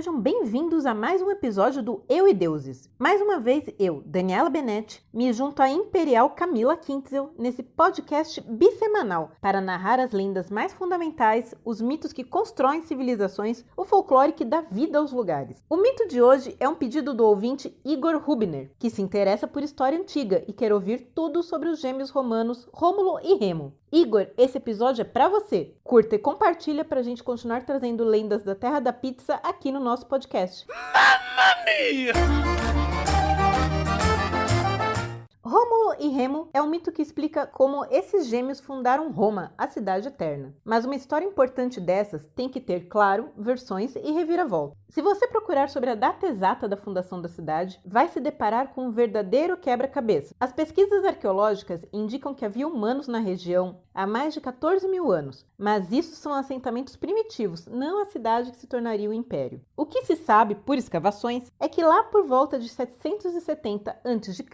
sejam bem-vindos a mais um episódio do Eu e Deuses. Mais uma vez, eu, Daniela Benetti, me junto à imperial Camila Kintzel nesse podcast bissemanal para narrar as lendas mais fundamentais, os mitos que constroem civilizações, o folclore que dá vida aos lugares. O mito de hoje é um pedido do ouvinte Igor Rubner, que se interessa por história antiga e quer ouvir tudo sobre os gêmeos romanos Rômulo e Remo. Igor, esse episódio é pra você. Curta e compartilha pra gente continuar trazendo lendas da Terra da Pizza aqui no nosso podcast. Mamma mia! Rômulo e Remo é um mito que explica como esses gêmeos fundaram Roma, a cidade eterna. Mas uma história importante dessas tem que ter, claro, versões e reviravoltas. Se você procurar sobre a data exata da fundação da cidade, vai se deparar com um verdadeiro quebra-cabeça. As pesquisas arqueológicas indicam que havia humanos na região há mais de 14 mil anos, mas isso são assentamentos primitivos, não a cidade que se tornaria o império. O que se sabe, por escavações, é que lá por volta de 770 a.C.,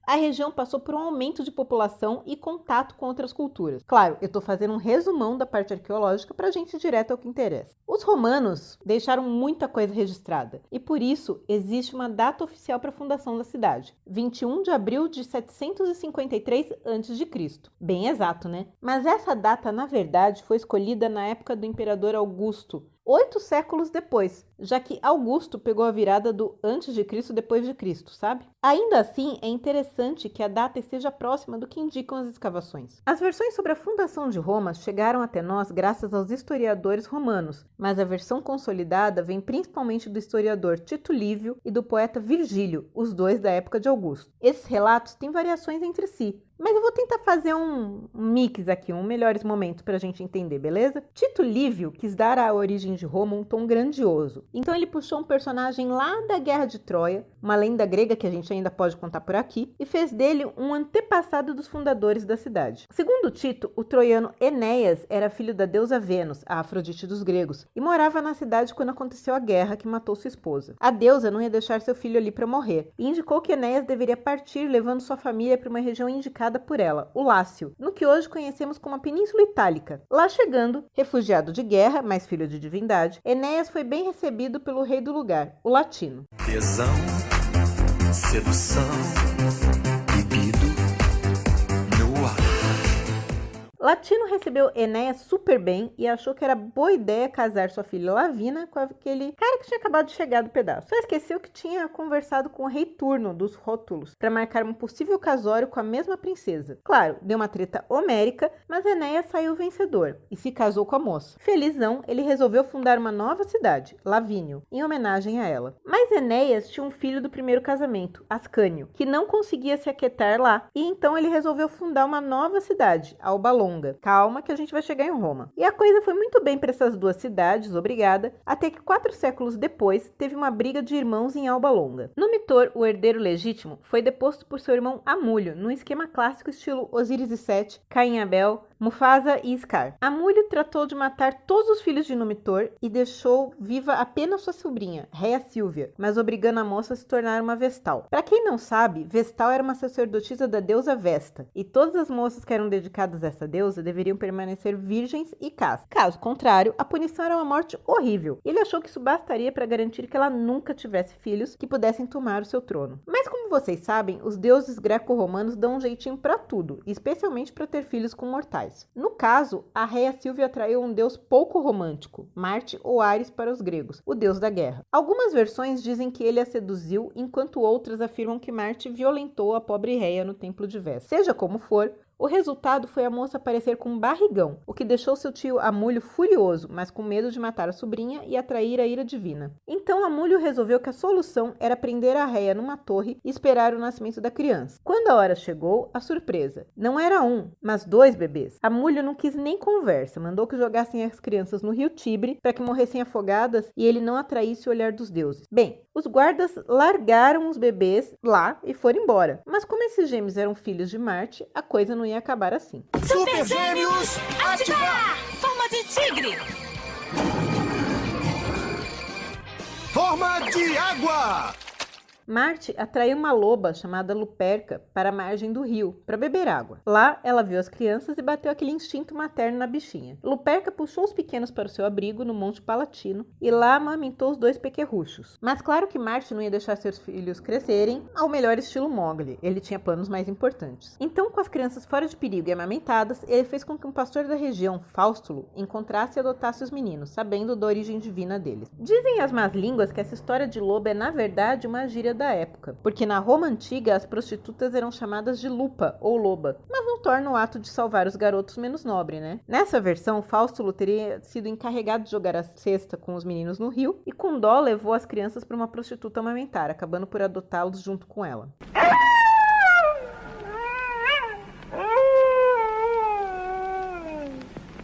a região passou por um aumento de população e contato com outras culturas. Claro, eu estou fazendo um resumão da parte arqueológica para a gente ir direto ao que interessa. Os romanos deixaram muita coisa registrada e por isso existe uma data oficial para a fundação da cidade, 21 de abril de 753 a.C. Bem exato, né? Mas essa data, na verdade, foi escolhida na época do imperador Augusto, 8 séculos depois, já que Augusto pegou a virada do antes de Cristo depois de Cristo, sabe? Ainda assim, é interessante que a data esteja próxima do que indicam as escavações. As versões sobre a fundação de Roma chegaram até nós graças aos historiadores romanos, mas a versão consolidada vem principalmente do historiador Tito Livio e do poeta Virgílio, os dois da época de Augusto. Esses relatos têm variações entre si, mas eu vou tentar fazer um mix aqui, melhores momentos para a gente entender, beleza? Tito Livio quis dar à origem de Roma um tom grandioso. Então ele puxou um personagem lá da Guerra de Troia, uma lenda grega que a gente ainda pode contar por aqui, e fez dele um antepassado dos fundadores da cidade. Segundo Tito, o troiano Enéas era filho da deusa Vênus, a Afrodite dos gregos, e morava na cidade quando aconteceu a guerra que matou sua esposa. A deusa não ia deixar seu filho ali para morrer, e indicou que Enéas deveria partir levando sua família para uma região indicada por ela, o Lácio, no que hoje conhecemos como a Península Itálica. Lá chegando, refugiado de guerra, mas filho de divindade, Enéas foi bem recebido pelo rei do lugar, o Latino. Tesão, sedução, libido no ar. Latino recebeu Enéas super bem e achou que era boa ideia casar sua filha Lavina com aquele cara que tinha acabado de chegar do pedaço. Só esqueceu que tinha conversado com o rei Turno dos Rótulos para marcar um possível casório com a mesma princesa. Claro, deu uma treta homérica, mas Enéas saiu vencedor e se casou com a moça. Felizão, ele resolveu fundar uma nova cidade, Lavínio, em homenagem a ela. Mas Enéas tinha um filho do primeiro casamento, Ascânio, que não conseguia se aquietar lá e então ele resolveu fundar uma nova cidade, Alba Longa. Calma que a gente vai chegar em Roma. E a coisa foi muito bem para essas duas cidades, obrigada, até que 4 séculos depois teve uma briga de irmãos em Alba Longa. Numitor, o herdeiro legítimo, foi deposto por seu irmão Amulho, num esquema clássico estilo Osíris e Sete, Caim e Abel, Mufasa e Scar. Amulho tratou de matar todos os filhos de Numitor e deixou viva apenas sua sobrinha, Réia Sílvia, mas obrigando a moça a se tornar uma Vestal. Para quem não sabe, Vestal era uma sacerdotisa da deusa Vesta, e todas as moças que eram dedicadas a essa deusa deveriam permanecer virgens e castas. Caso contrário, a punição era uma morte horrível. Ele achou que isso bastaria para garantir que ela nunca tivesse filhos que pudessem tomar o seu trono. Mas como vocês sabem, os deuses greco-romanos dão um jeitinho para tudo, especialmente para ter filhos com mortais. No caso, a Réia Sílvia atraiu um deus pouco romântico, Marte ou Ares para os gregos, o deus da guerra. Algumas versões dizem que ele a seduziu, enquanto outras afirmam que Marte violentou a pobre Réia no templo de Vesta. Seja como for, o resultado foi a moça aparecer com um barrigão, o que deixou seu tio Amulho furioso, mas com medo de matar a sobrinha e atrair a ira divina. Então Amulho resolveu que a solução era prender a Réia numa torre e esperar o nascimento da criança. Quando a hora chegou, a surpresa. Não era um, mas 2 bebês. Amulho não quis nem conversa, mandou que jogassem as crianças no rio Tibre para que morressem afogadas e ele não atraísse o olhar dos deuses. Bem, os guardas largaram os bebês lá e foram embora. Mas como esses gêmeos eram filhos de Marte, a coisa não ia acabar assim. Super Gêmeos, ativar! Forma de tigre! Forma de água! Marte atraiu uma loba chamada Luperca para a margem do rio, para beber água. Lá, ela viu as crianças e bateu aquele instinto materno na bichinha. Luperca puxou os pequenos para o seu abrigo no Monte Palatino e lá amamentou os 2 pequerruchos. Mas claro que Marte não ia deixar seus filhos crescerem ao melhor estilo Mowgli. Ele tinha planos mais importantes. Então, com as crianças fora de perigo e amamentadas, ele fez com que um pastor da região, Faustulo, encontrasse e adotasse os meninos, sabendo da origem divina deles. Dizem as más línguas que essa história de lobo é, na verdade, uma gíria da época, porque na Roma antiga as prostitutas eram chamadas de lupa ou loba, mas não torna o ato de salvar os garotos menos nobre, né? Nessa versão, Faustulo teria sido encarregado de jogar a cesta com os meninos no rio e com dó levou as crianças para uma prostituta amamentar, acabando por adotá-los junto com ela.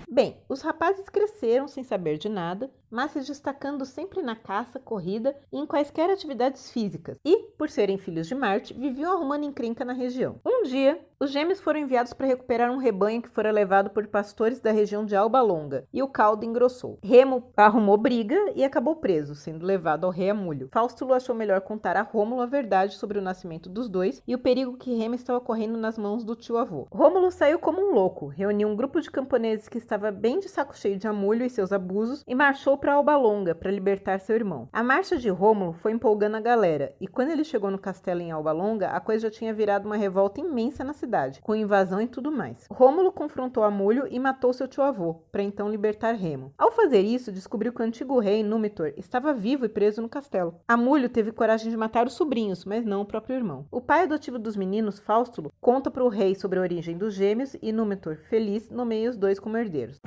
Bem, os rapazes cresceram sem saber de nada, mas se destacando sempre na caça, corrida e em quaisquer atividades físicas. E, por serem filhos de Marte, viviam arrumando encrenca na região. Um dia, os gêmeos foram enviados para recuperar um rebanho que fora levado por pastores da região de Alba Longa, e o caldo engrossou. Remo arrumou briga e acabou preso, sendo levado ao rei Amulho. Faustulo achou melhor contar a Rômulo a verdade sobre o nascimento dos dois e o perigo que Remo estava correndo nas mãos do tio-avô. Rômulo saiu como um louco, reuniu um grupo de camponeses que estava bem de saco cheio de Amulho e seus abusos e marchou para Alba Longa para libertar seu irmão. A marcha de Rômulo foi empolgando a galera, e quando ele chegou no castelo em Alba Longa, a coisa já tinha virado uma revolta imensa na cidade, com invasão e tudo mais. Rômulo confrontou Amulho e matou seu tio-avô, para então libertar Remo. Ao fazer isso, descobriu que o antigo rei, Númitor, estava vivo e preso no castelo. Amulho teve coragem de matar os sobrinhos, mas não o próprio irmão. O pai adotivo dos meninos, Faustulo, conta para o rei sobre a origem dos gêmeos e Númitor, feliz, nomeia os 2 como herdeiros.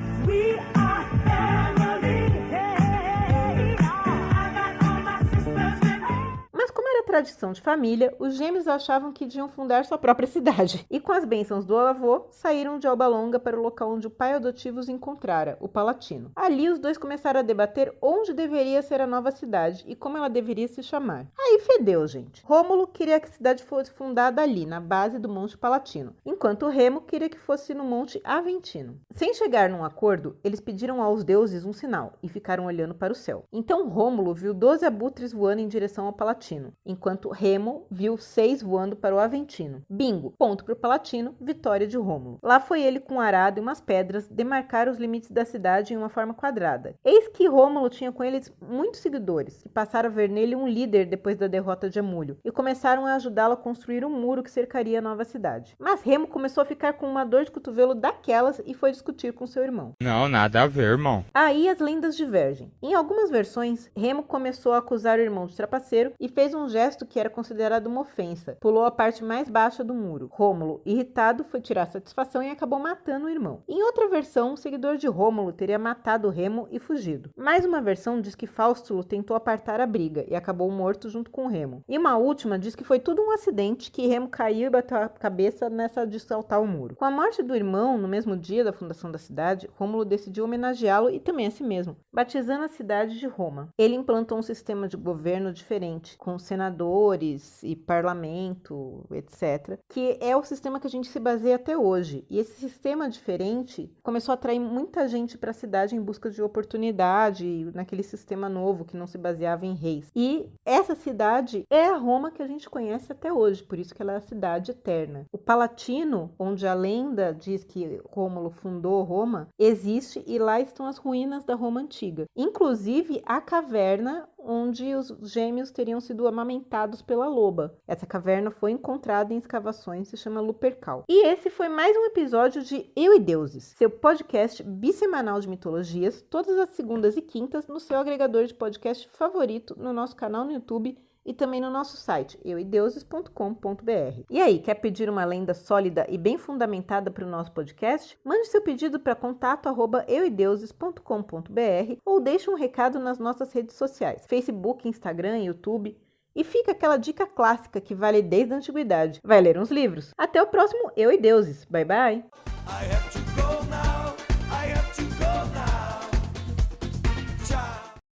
Tradição de família, os gêmeos achavam que deviam fundar sua própria cidade, e com as bênçãos do avô, saíram de Alba Longa para o local onde o pai adotivo os encontrara, o Palatino. Ali os 2 começaram a debater onde deveria ser a nova cidade e como ela deveria se chamar. Aí fedeu, gente. Rômulo queria que a cidade fosse fundada ali, na base do Monte Palatino, enquanto Remo queria que fosse no Monte Aventino. Sem chegar num acordo, eles pediram aos deuses um sinal e ficaram olhando para o céu. Então Rômulo viu 12 abutres voando em direção ao Palatino, enquanto Remo viu 6 voando para o Aventino. Bingo! Ponto para o Palatino, vitória de Rômulo. Lá foi ele com um arado e umas pedras demarcar os limites da cidade em uma forma quadrada. Eis que Rômulo tinha com eles muitos seguidores, que passaram a ver nele um líder depois da derrota de Amulho, e começaram a ajudá-lo a construir um muro que cercaria a nova cidade. Mas Remo começou a ficar com uma dor de cotovelo daquelas e foi discutir com seu irmão. Não, nada a ver, irmão. Aí as lendas divergem. Em algumas versões, Remo começou a acusar o irmão de trapaceiro e fez um gesto que era considerado uma ofensa. Pulou a parte mais baixa do muro. Rômulo, irritado, foi tirar satisfação e acabou matando o irmão. Em outra versão, um seguidor de Rômulo teria matado Remo e fugido. Mais uma versão diz que Faustulo tentou apartar a briga e acabou morto junto com Remo. E uma última diz que foi tudo um acidente, que Remo caiu e bateu a cabeça nessa de saltar o muro. Com a morte do irmão, no mesmo dia da fundação da cidade, Rômulo decidiu homenageá-lo e também a si mesmo, batizando a cidade de Roma. Ele implantou um sistema de governo diferente, com senadores e parlamento, etc., que é o sistema que a gente se baseia até hoje. E esse sistema diferente começou a atrair muita gente para a cidade em busca de oportunidade naquele sistema novo que não se baseava em reis. E essa cidade é a Roma que a gente conhece até hoje, por isso que ela é a cidade eterna. O Palatino, onde a lenda diz que Rômulo fundou Roma, existe e lá estão as ruínas da Roma antiga. Inclusive a caverna onde os gêmeos teriam sido amamentados pela loba. Essa caverna foi encontrada em escavações, se chama Lupercal. E esse foi mais um episódio de Eu e Deuses, seu podcast bissemanal de mitologias, todas as segundas e quintas no seu agregador de podcast favorito, no nosso canal no YouTube e também no nosso site, euideuses.com.br. E aí, quer pedir uma lenda sólida e bem fundamentada para o nosso podcast? Mande seu pedido para contato@euideuses.com.br ou deixe um recado nas nossas redes sociais, Facebook, Instagram, YouTube. E fica aquela dica clássica que vale desde a antiguidade. Vai ler uns livros? Até o próximo Eu e Deuses. Bye, bye!